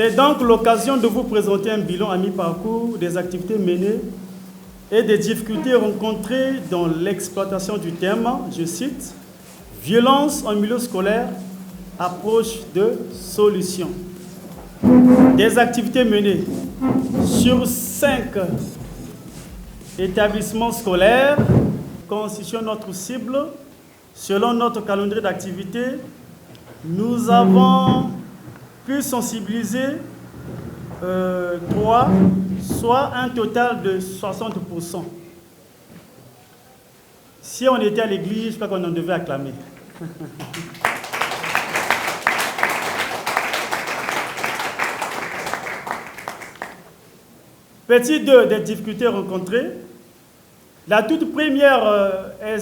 C'est donc l'occasion de vous présenter un bilan à mi-parcours des activités menées et des difficultés rencontrées dans l'exploitation du thème, je cite, « Violence en milieu scolaire, approche de solution ». Des activités menées sur 5 établissements scolaires constituant notre cible. Selon notre calendrier d'activité, nous avons pu sensibiliser 3, soit un total de 60%. Si on était à l'église, je crois qu'on en devait acclamer. Petit 2, des difficultés rencontrées. La toute première est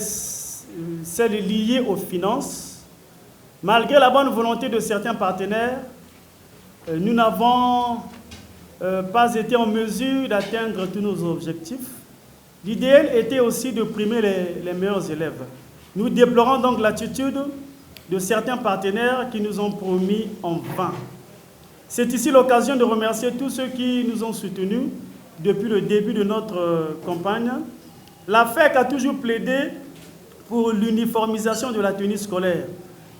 celle liée aux finances. Malgré la bonne volonté de certains partenaires, nous n'avons pas été en mesure d'atteindre tous nos objectifs. L'idéal était aussi de primer les meilleurs élèves. Nous déplorons donc l'attitude de certains partenaires qui nous ont promis en vain. C'est ici l'occasion de remercier tous ceux qui nous ont soutenus depuis le début de notre campagne. La FEC a toujours plaidé pour l'uniformisation de la tenue scolaire.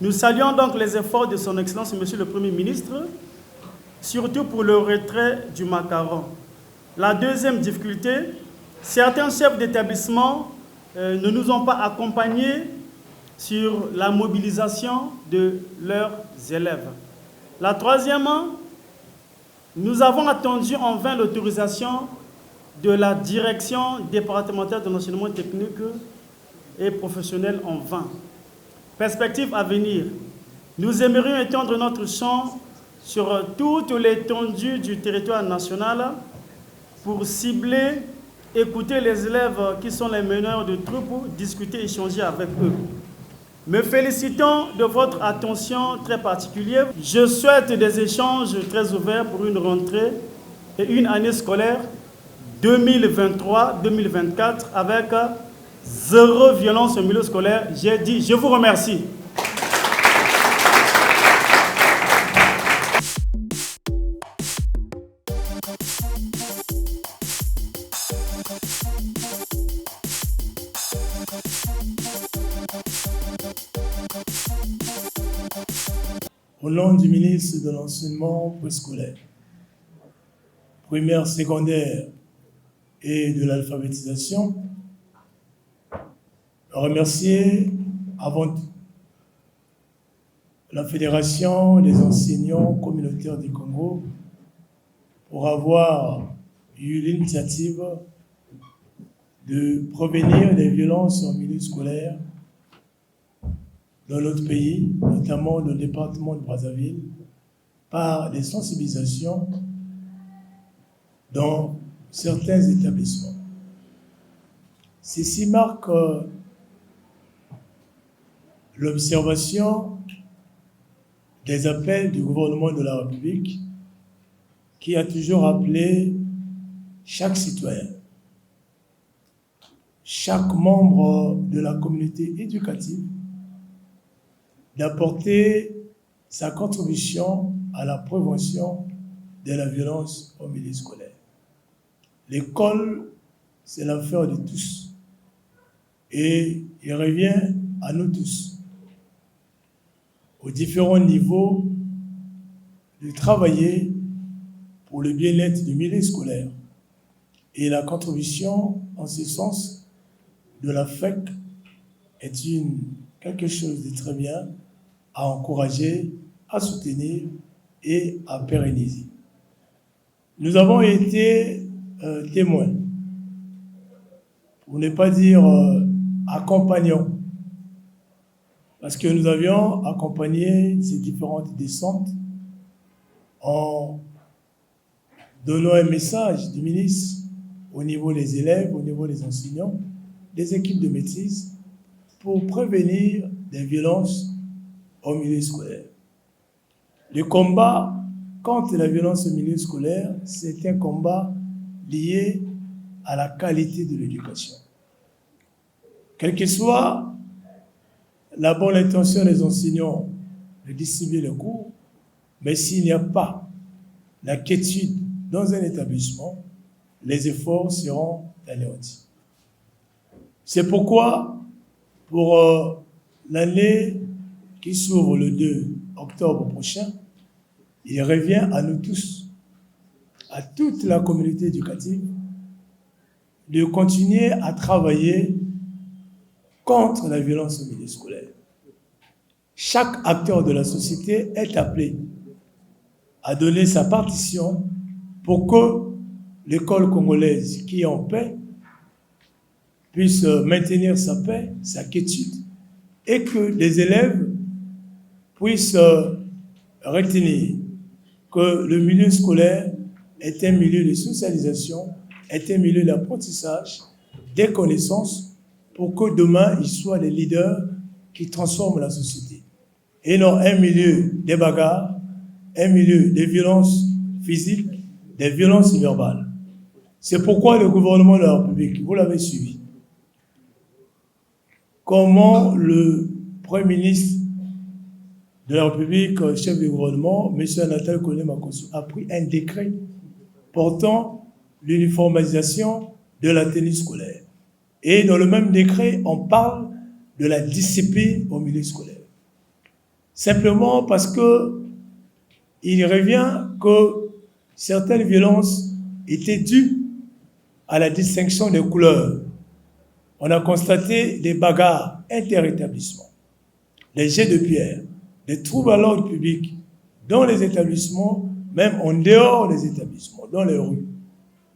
Nous saluons donc les efforts de son Excellence, Monsieur le Premier ministre, surtout pour le retrait du macaron. La deuxième difficulté, certains chefs d'établissement ne nous ont pas accompagnés sur la mobilisation de leurs élèves. La troisième, nous avons attendu en vain l'autorisation de la direction départementale de l'enseignement technique et professionnel en vain. Perspective à venir, nous aimerions étendre notre champ sur toute l'étendue du territoire national pour cibler, écouter les élèves qui sont les meneurs de troupes, discuter, échanger avec eux. Me félicitant de votre attention très particulière. Je souhaite des échanges très ouverts pour une rentrée et une année scolaire 2023-2024 avec 0 violence au milieu scolaire. J'ai dit, je vous remercie. Au nom du ministre de l'Enseignement préscolaire, primaire, secondaire et de l'alphabétisation, remercier avant tout la Fédération des enseignants communautaires du Congo pour avoir eu l'initiative de prévenir les violences en milieu scolaire dans notre pays, notamment dans le département de Brazzaville, par des sensibilisations dans certains établissements. Ceci marque l'observation des appels du gouvernement de la République qui a toujours appelé chaque citoyen, chaque membre de la communauté éducative d'apporter sa contribution à la prévention de la violence au milieu scolaire. L'école, c'est l'affaire de tous. Et il revient à nous tous, aux différents niveaux, de travailler pour le bien-être du milieu scolaire. Et la contribution, en ce sens, de la FEC est quelque chose de très bien à encourager, à soutenir et à pérenniser. Nous avons été témoins, pour ne pas dire accompagnants, parce que nous avions accompagné ces différentes descentes en donnant un message du ministre au niveau des élèves, au niveau des enseignants, des équipes de maîtrise, pour prévenir des violences au milieu scolaire. Le combat contre la violence au milieu scolaire, c'est un combat lié à la qualité de l'éducation. Quelle que soit la bonne intention des enseignants de distribuer le cours, mais s'il n'y a pas la quiétude dans un établissement, les efforts seront anéantis. C'est pourquoi, pour l'année qui s'ouvre le 2 octobre prochain, il revient à nous tous, à toute la communauté éducative, de continuer à travailler contre la violence au milieu scolaire. Chaque acteur de la société est appelé à donner sa partition pour que l'école congolaise qui est en paix puisse maintenir sa paix, sa quiétude, et que les élèves puissent retenir que le milieu scolaire est un milieu de socialisation, est un milieu d'apprentissage, des connaissances, pour que demain, ils soient les leaders qui transforment la société. Et non un milieu des bagarres, un milieu des violences physiques, des violences verbales. C'est pourquoi le gouvernement de la République, vous l'avez suivi, comment le Premier ministre de la République, chef du gouvernement, M. Anatole Koné-Makosso, a pris un décret portant l'uniformisation de la tenue scolaire. Et dans le même décret, on parle de la discipline au milieu scolaire. Simplement parce que il revient que certaines violences étaient dues à la distinction des couleurs. On a constaté des bagarres interétablissements, des jets de pierre, des troubles à l'ordre public dans les établissements, même en dehors des établissements, dans les rues.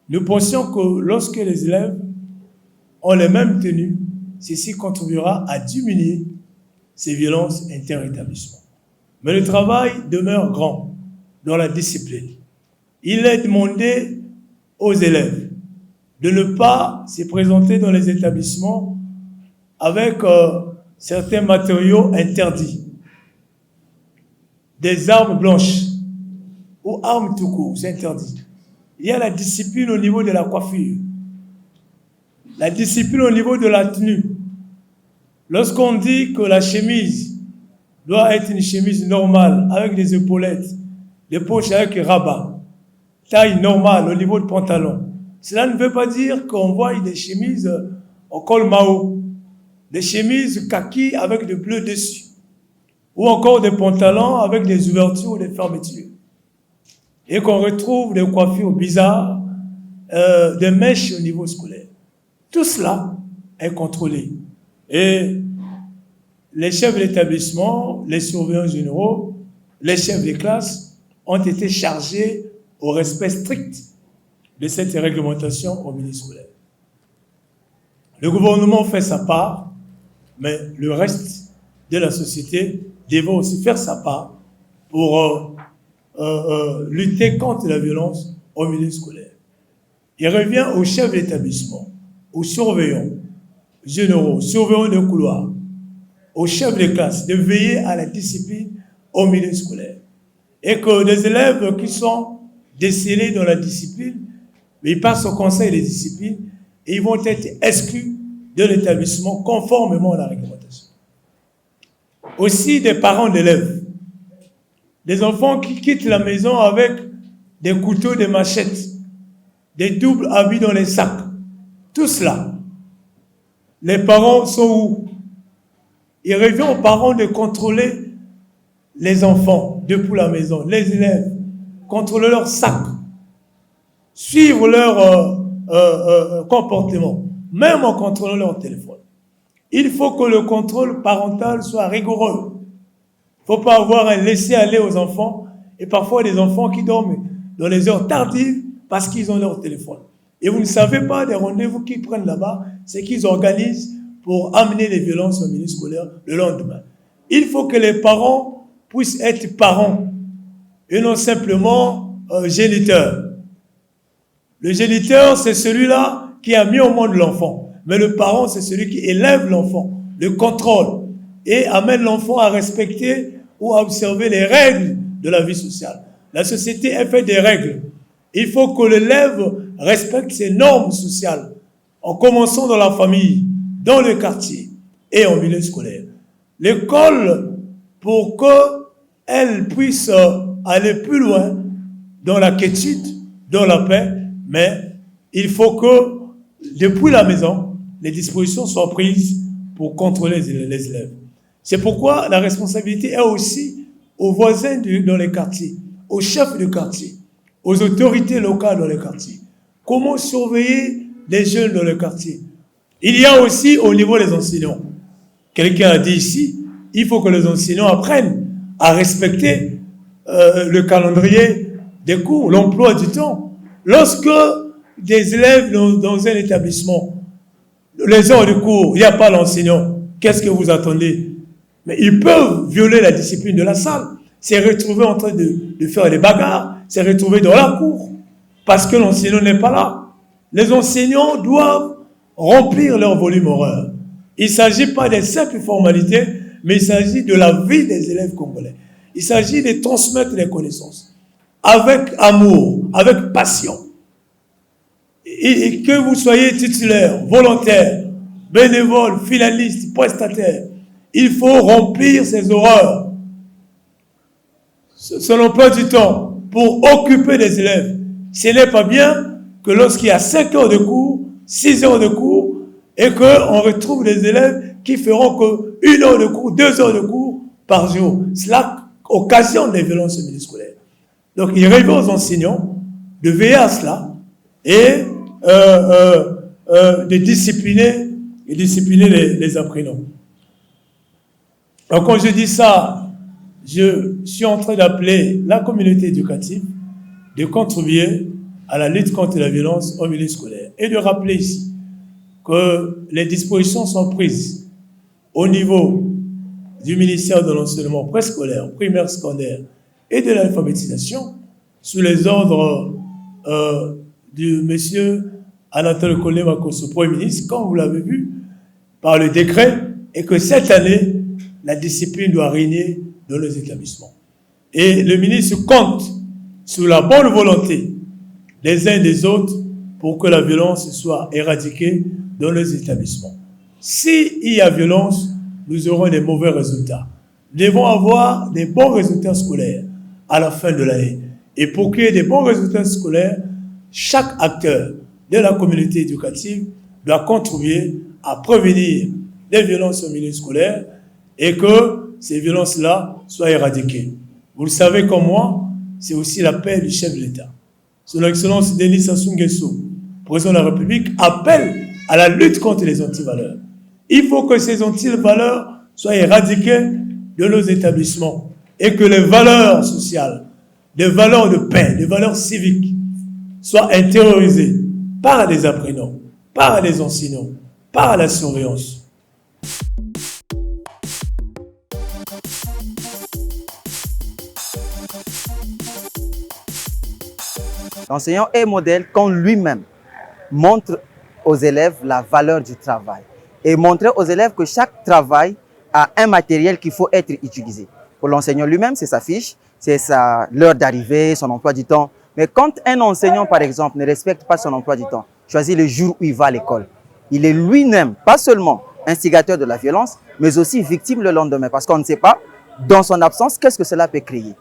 Nous pensions que lorsque les élèves ont les mêmes tenues, ceci contribuera à diminuer ces violences interétablissements. Mais le travail demeure grand dans la discipline. Il est demandé aux élèves de ne pas se présenter dans les établissements avec certains matériaux interdits, des armes blanches ou armes tout court, c'est interdit. Il y a la discipline au niveau de la coiffure, la discipline au niveau de la tenue. Lorsqu'on dit que la chemise doit être une chemise normale, avec des épaulettes, des poches avec rabat, taille normale au niveau du pantalon, cela ne veut pas dire qu'on voit des chemises au col Mao, des chemises kaki avec du bleu dessus, ou encore des pantalons avec des ouvertures ou des fermetures. Et qu'on retrouve des coiffures bizarres, des mèches au niveau scolaire. Tout cela est contrôlé. Et les chefs d'établissement, les surveillants généraux, les chefs de classe ont été chargés au respect strict de cette réglementation au milieu scolaire. Le gouvernement fait sa part, mais le reste de la société devrait aussi faire sa part pour lutter contre la violence au milieu scolaire. Il revient aux chefs d'établissement, aux surveillants généraux, surveillants de couloir, aux chefs de classe de veiller à la discipline au milieu scolaire. Et que des élèves qui sont décelés dans la discipline, ils passent au conseil de discipline et ils vont être exclus de l'établissement conformément à la réglementation. Aussi des parents d'élèves, des enfants qui quittent la maison avec des couteaux, des machettes, des doubles habits dans les sacs. Tout cela, les parents sont où? Il revient aux parents de contrôler les enfants depuis la maison, les élèves, contrôler leurs sacs, suivre leur comportement, même en contrôlant leur téléphone. Il faut que le contrôle parental soit rigoureux. Il ne faut pas avoir un laisser-aller aux enfants, et parfois des enfants qui dorment dans les heures tardives parce qu'ils ont leur téléphone. Et vous ne savez pas des rendez-vous qu'ils prennent là-bas, c'est qu'ils organisent pour amener les violences au milieu scolaire le lendemain. Il faut que les parents puissent être parents et non simplement géniteurs. Le géniteur, c'est celui-là qui a mis au monde l'enfant. Mais le parent, c'est celui qui élève l'enfant, le contrôle et amène l'enfant à respecter ou à observer les règles de la vie sociale. La société est faite des règles. Il faut que l'élève respecte ces normes sociales, en commençant dans la famille, dans le quartier et en milieu scolaire. L'école, pour qu'elle puisse aller plus loin, dans la quiétude, dans la paix, mais il faut que, depuis la maison, les dispositions soient prises pour contrôler les élèves. C'est pourquoi la responsabilité est aussi aux voisins dans les quartiers, aux chefs de quartier, aux autorités locales dans les quartiers. Comment surveiller les jeunes dans le quartier? Il y a aussi au niveau des enseignants. Quelqu'un a dit ici, il faut que les enseignants apprennent à respecter le calendrier des cours, l'emploi du temps. Lorsque des élèves dans un établissement, les heures de cours, il n'y a pas l'enseignant, qu'est-ce que vous attendez? Mais ils peuvent violer la discipline de la salle, se retrouver en train de faire des bagarres, se retrouver dans la cour, parce que l'enseignant n'est pas là. Les enseignants doivent remplir leur volume horaire. Il ne s'agit pas des simples formalités, mais il s'agit de la vie des élèves congolais. Il s'agit de transmettre les connaissances avec amour, avec passion. Et que vous soyez titulaire, volontaire, bénévole, finaliste, prestataire, il faut remplir ces horaires, son emploi du temps, pour occuper les élèves. Ce n'est pas bien que lorsqu'il y a 5 heures de cours, 6 heures de cours, et qu'on retrouve des élèves qui feront que 1 heure de cours, 2 heures de cours par jour. Cela occasionne des violences au milieu scolaire. Donc, il revient aux enseignants de veiller à cela et de discipliner les apprenants. Donc, quand je dis ça, je suis en train d'appeler la communauté éducative de contribuer à la lutte contre la violence au milieu scolaire et de rappeler ici que les dispositions sont prises au niveau du ministère de l'enseignement préscolaire, primaire, secondaire et de l'alphabétisation sous les ordres du monsieur Anatole Kolé-Makosso, Premier ministre, comme vous l'avez vu, par le décret, et que cette année, la discipline doit régner dans les établissements. Et le ministre compte sur la bonne volonté des uns et des autres pour que la violence soit éradiquée dans les établissements. S'il y a violence, nous aurons des mauvais résultats. Nous devons avoir des bons résultats scolaires à la fin de l'année. Et pour qu'il y ait des bons résultats scolaires, chaque acteur de la communauté éducative doit contribuer à prévenir les violences au milieu scolaire et que ces violences-là soient éradiquées. Vous le savez comme moi, c'est aussi l'appel du chef de l'État. Son Excellence Denis Sassou Nguesso, président de la République, appelle à la lutte contre les antivaleurs. Il faut que ces antivaleurs soient éradiquées de nos établissements et que les valeurs sociales, des valeurs de paix, des valeurs civiques soient intériorisées par les apprenants, par les enseignants, par la surveillance. L'enseignant est modèle quand lui-même montre aux élèves la valeur du travail et montrer aux élèves que chaque travail a un matériel qu'il faut être utilisé. Pour l'enseignant lui-même, c'est sa fiche, c'est l'heure d'arrivée, son emploi du temps. Mais quand un enseignant, par exemple, ne respecte pas son emploi du temps, choisit le jour où il va à l'école, il est lui-même, pas seulement instigateur de la violence, mais aussi victime le lendemain. Parce qu'on ne sait pas, dans son absence, qu'est-ce que cela peut créer.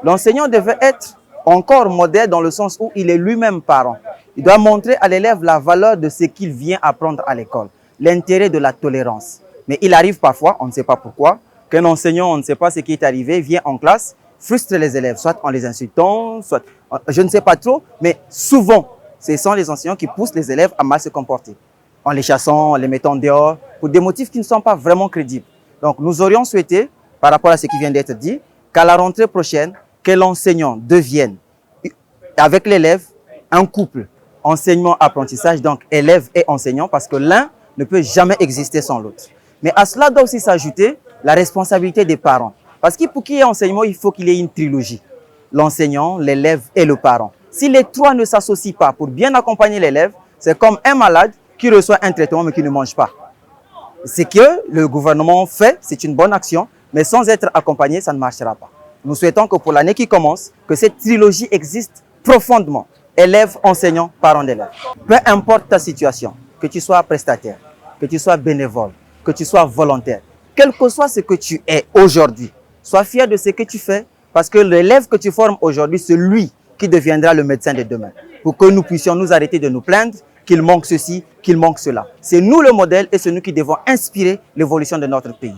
L'enseignant devait être encore modèle dans le sens où il est lui-même parent. Il doit montrer à l'élève la valeur de ce qu'il vient apprendre à l'école, l'intérêt de la tolérance. Mais il arrive parfois, on ne sait pas pourquoi, qu'un enseignant, on ne sait pas ce qui est arrivé, vient en classe, frustre les élèves, soit en les insultant, soit, je ne sais pas trop, mais souvent, ce sont les enseignants qui poussent les élèves à mal se comporter, en les chassant, en les mettant dehors, pour des motifs qui ne sont pas vraiment crédibles. Donc, nous aurions souhaité, par rapport à ce qui vient d'être dit, qu'à la rentrée prochaine, que l'enseignant devienne, avec l'élève, un couple enseignement-apprentissage, donc élève et enseignant, parce que l'un ne peut jamais exister sans l'autre. Mais à cela doit aussi s'ajouter la responsabilité des parents. Parce que pour qu'il y ait enseignement, il faut qu'il y ait une trilogie. L'enseignant, l'élève et le parent. Si les trois ne s'associent pas pour bien accompagner l'élève, c'est comme un malade qui reçoit un traitement mais qui ne mange pas. Ce que le gouvernement fait, c'est une bonne action, mais sans être accompagné, ça ne marchera pas. Nous souhaitons que pour l'année qui commence, que cette trilogie existe profondément. Élève, enseignant, parent d'élève. Peu importe ta situation, que tu sois prestataire, que tu sois bénévole, que tu sois volontaire, quel que soit ce que tu es aujourd'hui, sois fier de ce que tu fais parce que l'élève que tu formes aujourd'hui, c'est lui qui deviendra le médecin de demain. Pour que nous puissions nous arrêter de nous plaindre qu'il manque ceci, qu'il manque cela. C'est nous le modèle et c'est nous qui devons inspirer l'évolution de notre pays.